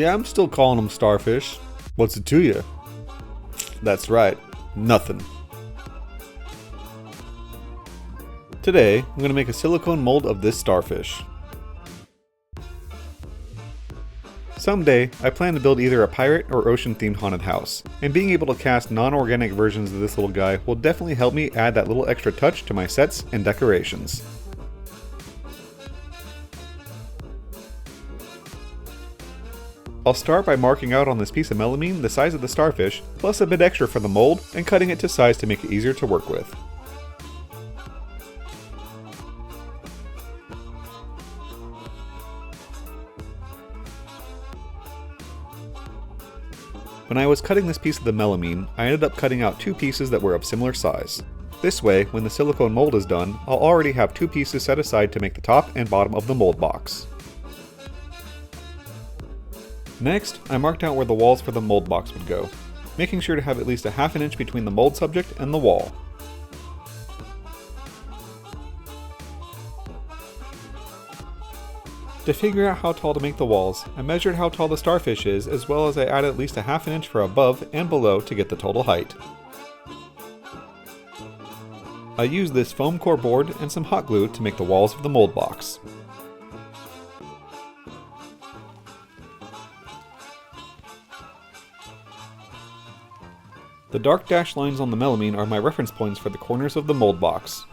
Yeah, I'm still calling them starfish. What's it to you? That's right, nothing. Today, I'm going to make a silicone mold of this starfish. Someday, I plan to build either a pirate or ocean-themed haunted house, and being able to cast non-organic versions of this little guy will definitely help me add that little extra touch to my sets and decorations. I'll start by marking out on this piece of melamine the size of the starfish, plus a bit extra for the mold, and cutting it to size to make it easier to work with. When I was cutting this piece of the melamine, I ended up cutting out two pieces that were of similar size. This way, when the silicone mold is done, I'll already have two pieces set aside to make the top and bottom of the mold box. Next, I marked out where the walls for the mold box would go, making sure to have at least a half an inch between the mold subject and the wall. To figure out how tall to make the walls, I measured how tall the starfish is, as well as I added at least a half an inch for above and below to get the total height. I used this foam core board and some hot glue to make the walls of the mold box. The dark dashed lines on the melamine are my reference points for the corners of the mold box.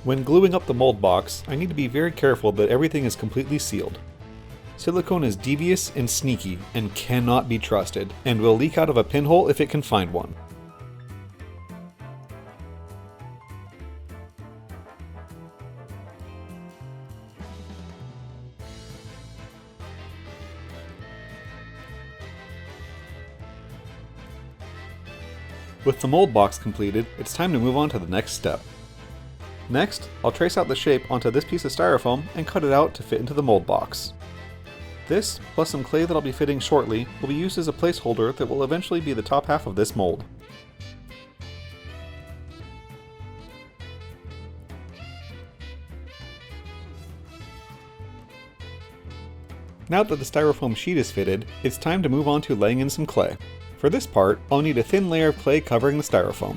When gluing up the mold box, I need to be very careful that everything is completely sealed. Silicone is devious and sneaky and cannot be trusted, and will leak out of a pinhole if it can find one. With the mold box completed, it's time to move on to the next step. Next, I'll trace out the shape onto this piece of styrofoam and cut it out to fit into the mold box. This, plus some clay that I'll be fitting shortly, will be used as a placeholder that will eventually be the top half of this mold. Now that the styrofoam sheet is fitted, it's time to move on to laying in some clay. For this part, I'll need a thin layer of clay covering the styrofoam.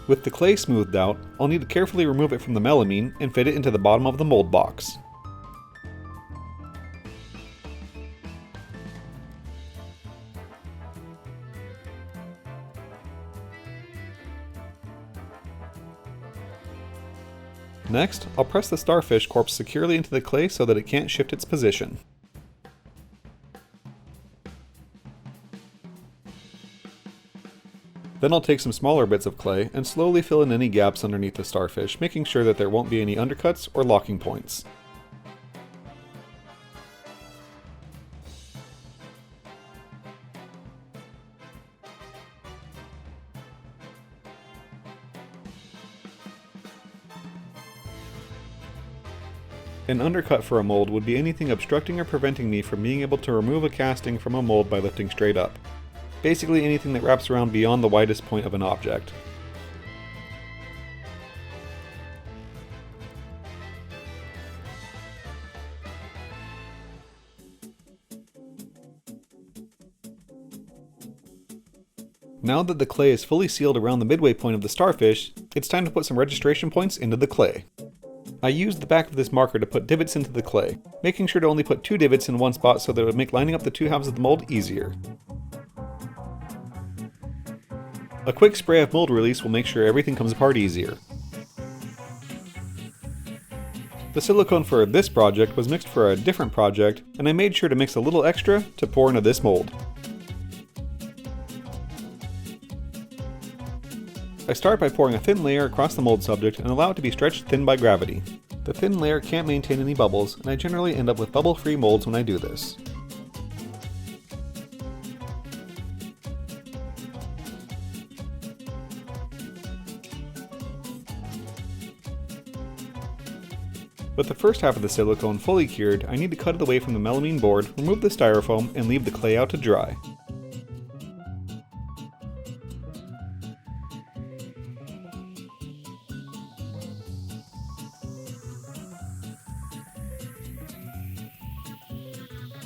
With the clay smoothed out, I'll need to carefully remove it from the melamine and fit it into the bottom of the mold box. Next, I'll press the starfish corpse securely into the clay so that it can't shift its position. Then I'll take some smaller bits of clay and slowly fill in any gaps underneath the starfish, making sure that there won't be any undercuts or locking points. An undercut for a mold would be anything obstructing or preventing me from being able to remove a casting from a mold by lifting straight up. Basically anything that wraps around beyond the widest point of an object. Now that the clay is fully sealed around the midway point of the starfish, it's time to put some registration points into the clay. I used the back of this marker to put divots into the clay, making sure to only put 2 divots in one spot so that it would make lining up the two halves of the mold easier. A quick spray of mold release will make sure everything comes apart easier. The silicone for this project was mixed for a different project, and I made sure to mix a little extra to pour into this mold. I start by pouring a thin layer across the mold subject and allow it to be stretched thin by gravity. The thin layer can't maintain any bubbles, and I generally end up with bubble-free molds when I do this. With the first half of the silicone fully cured, I need to cut it away from the melamine board, remove the styrofoam, and leave the clay out to dry.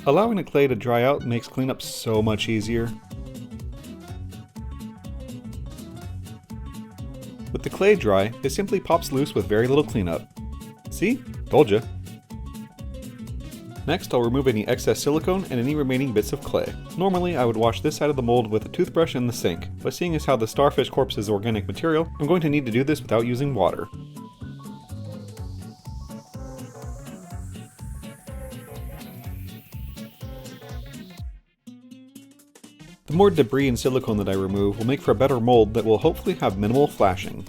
Allowing the clay to dry out makes cleanup so much easier. With the clay dry, it simply pops loose with very little cleanup. See? Told ya. Next, I'll remove any excess silicone and any remaining bits of clay. Normally, I would wash this side of the mold with a toothbrush in the sink, but seeing as how the starfish corpse is organic material, I'm going to need to do this without using water. The more debris and silicone that I remove will make for a better mold that will hopefully have minimal flashing.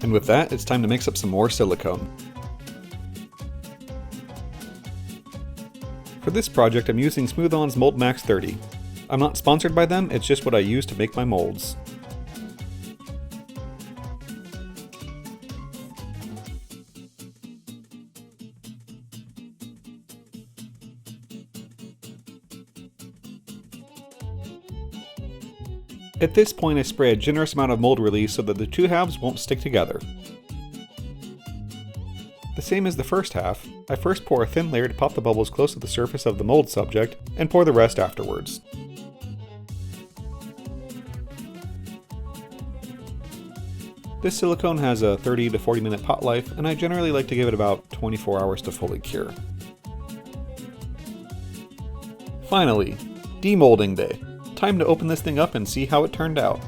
And with that, it's time to mix up some more silicone. For this project, I'm using Smooth-On's Mold Max 30. I'm not sponsored by them, it's just what I use to make my molds. At this point, I spray a generous amount of mold release so that the two halves won't stick together. The same as the first half, I first pour a thin layer to pop the bubbles close to the surface of the mold subject, and pour the rest afterwards. This silicone has a 30 to 40 minute pot life, and I generally like to give it about 24 hours to fully cure. Finally, demolding day. Time to open this thing up and see how it turned out.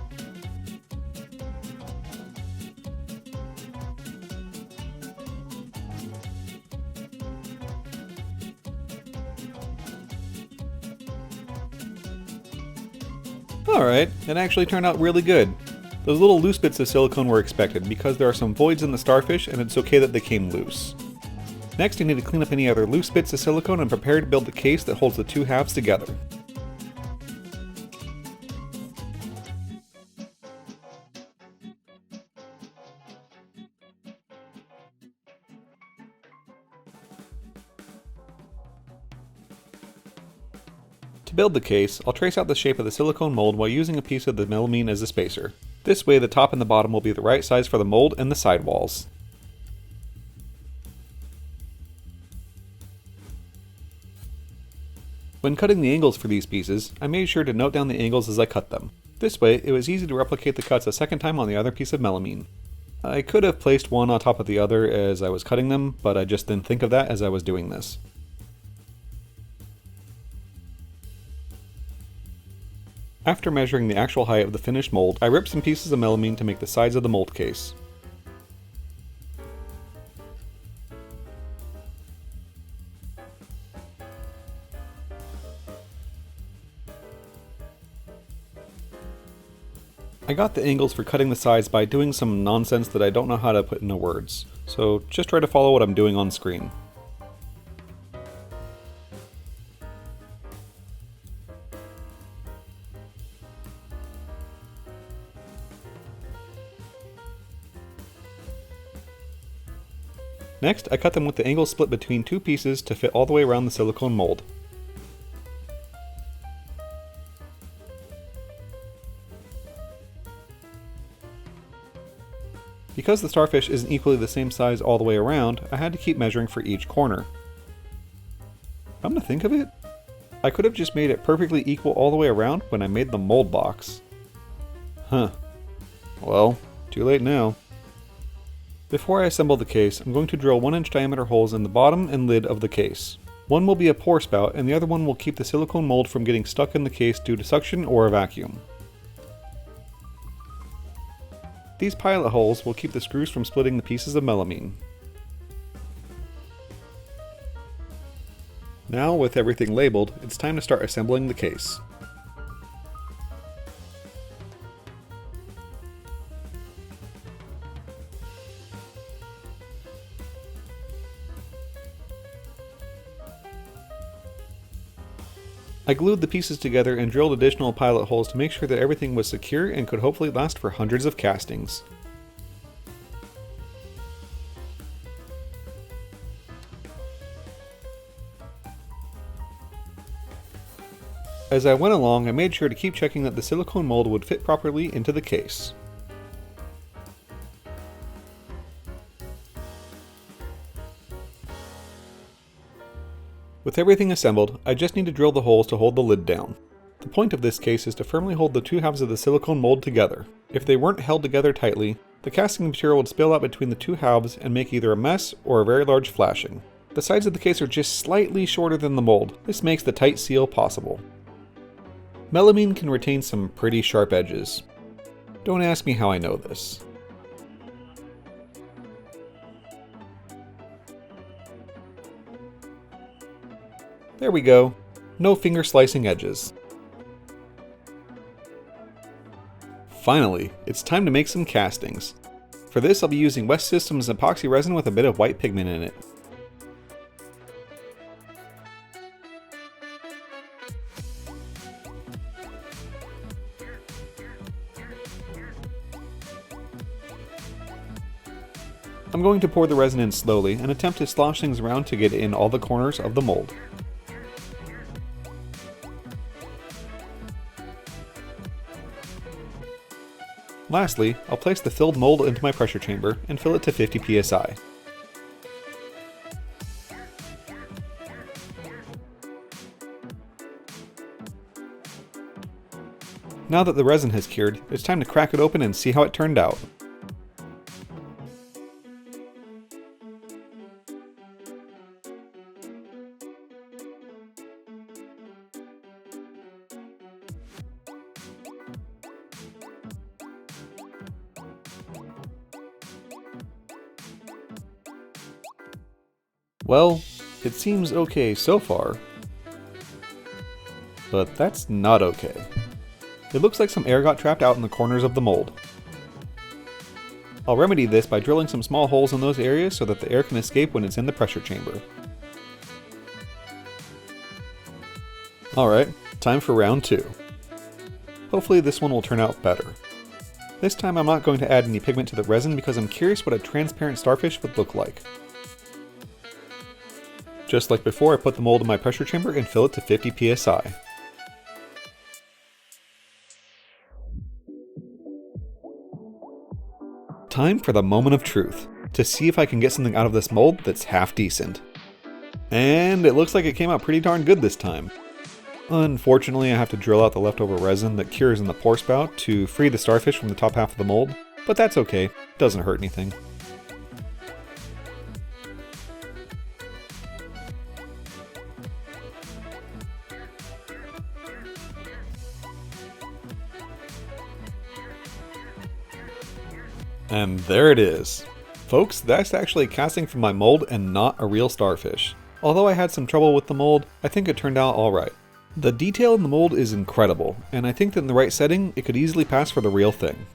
Alright, it actually turned out really good. Those little loose bits of silicone were expected because there are some voids in the starfish and it's okay that they came loose. Next, you need to clean up any other loose bits of silicone and prepare to build the case that holds the two halves together. To build the case, I'll trace out the shape of the silicone mold while using a piece of the melamine as a spacer. This way the top and the bottom will be the right size for the mold and the side walls. When cutting the angles for these pieces, I made sure to note down the angles as I cut them. This way, it was easy to replicate the cuts a second time on the other piece of melamine. I could have placed one on top of the other as I was cutting them, but I just didn't think of that as I was doing this. After measuring the actual height of the finished mold, I ripped some pieces of melamine to make the sides of the mold case. I got the angles for cutting the sides by doing some nonsense that I don't know how to put into words, so just try to follow what I'm doing on screen. Next, I cut them with the angle split between two pieces to fit all the way around the silicone mold. Because the starfish isn't equally the same size all the way around, I had to keep measuring for each corner. Come to think of it, I could have just made it perfectly equal all the way around when I made the mold box. Huh. Well, too late now. Before I assemble the case, I'm going to drill 1-inch diameter holes in the bottom and lid of the case. One will be a pour spout and the other one will keep the silicone mold from getting stuck in the case due to suction or a vacuum. These pilot holes will keep the screws from splitting the pieces of melamine. Now, with everything labeled, it's time to start assembling the case. I glued the pieces together and drilled additional pilot holes to make sure that everything was secure and could hopefully last for hundreds of castings. As I went along, I made sure to keep checking that the silicone mold would fit properly into the case. With everything assembled, I just need to drill the holes to hold the lid down. The point of this case is to firmly hold the two halves of the silicone mold together. If they weren't held together tightly, the casting material would spill out between the two halves and make either a mess or a very large flashing. The sides of the case are just slightly shorter than the mold. This makes the tight seal possible. Melamine can retain some pretty sharp edges. Don't ask me how I know this. There we go. No finger slicing edges. Finally, it's time to make some castings. For this, I'll be using West Systems epoxy resin with a bit of white pigment in it. I'm going to pour the resin in slowly and attempt to slosh things around to get in all the corners of the mold. Lastly, I'll place the filled mold into my pressure chamber and fill it to 50 psi. Now that the resin has cured, it's time to crack it open and see how it turned out. Well, it seems okay so far, but that's not okay. It looks like some air got trapped out in the corners of the mold. I'll remedy this by drilling some small holes in those areas so that the air can escape when it's in the pressure chamber. Alright, time for round 2. Hopefully this one will turn out better. This time I'm not going to add any pigment to the resin because I'm curious what a transparent starfish would look like. Just like before, I put the mold in my pressure chamber and fill it to 50 psi. Time for the moment of truth, to see if I can get something out of this mold that's half decent. And it looks like it came out pretty darn good this time. Unfortunately, I have to drill out the leftover resin that cures in the pour spout to free the starfish from the top half of the mold, but that's okay, doesn't hurt anything. And there it is. Folks, that's actually casting from my mold and not a real starfish. Although I had some trouble with the mold, I think it turned out alright. The detail in the mold is incredible, and I think that in the right setting, it could easily pass for the real thing.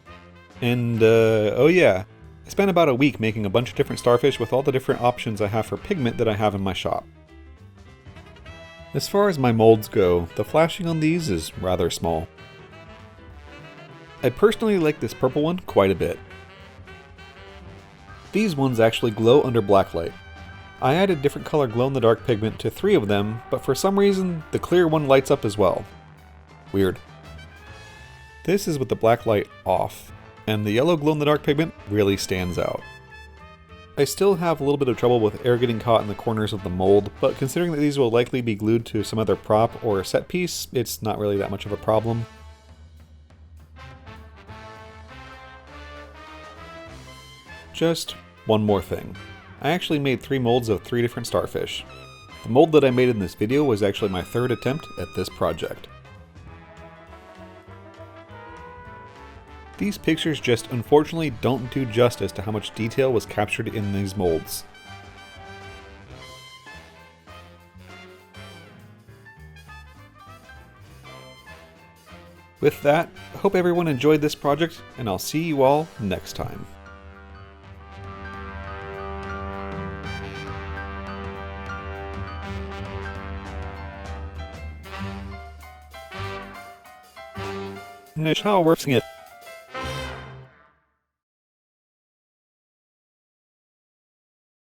And, oh yeah, I spent about a week making a bunch of different starfish with all the different options I have for pigment that I have in my shop. As far as my molds go, the flashing on these is rather small. I personally like this purple one quite a bit. These ones actually glow under blacklight. I added different color glow-in-the-dark pigment to 3 of them, but for some reason, the clear one lights up as well. Weird. This is with the black light off, and the yellow glow-in-the-dark pigment really stands out. I still have a little bit of trouble with air getting caught in the corners of the mold, but considering that these will likely be glued to some other prop or set piece, it's not really that much of a problem. Just one more thing. I actually made 3 molds of 3 different starfish. The mold that I made in this video was actually my 3rd attempt at this project. These pictures just unfortunately don't do justice to how much detail was captured in these molds. With that, I hope everyone enjoyed this project, and I'll see you all next time. how works it?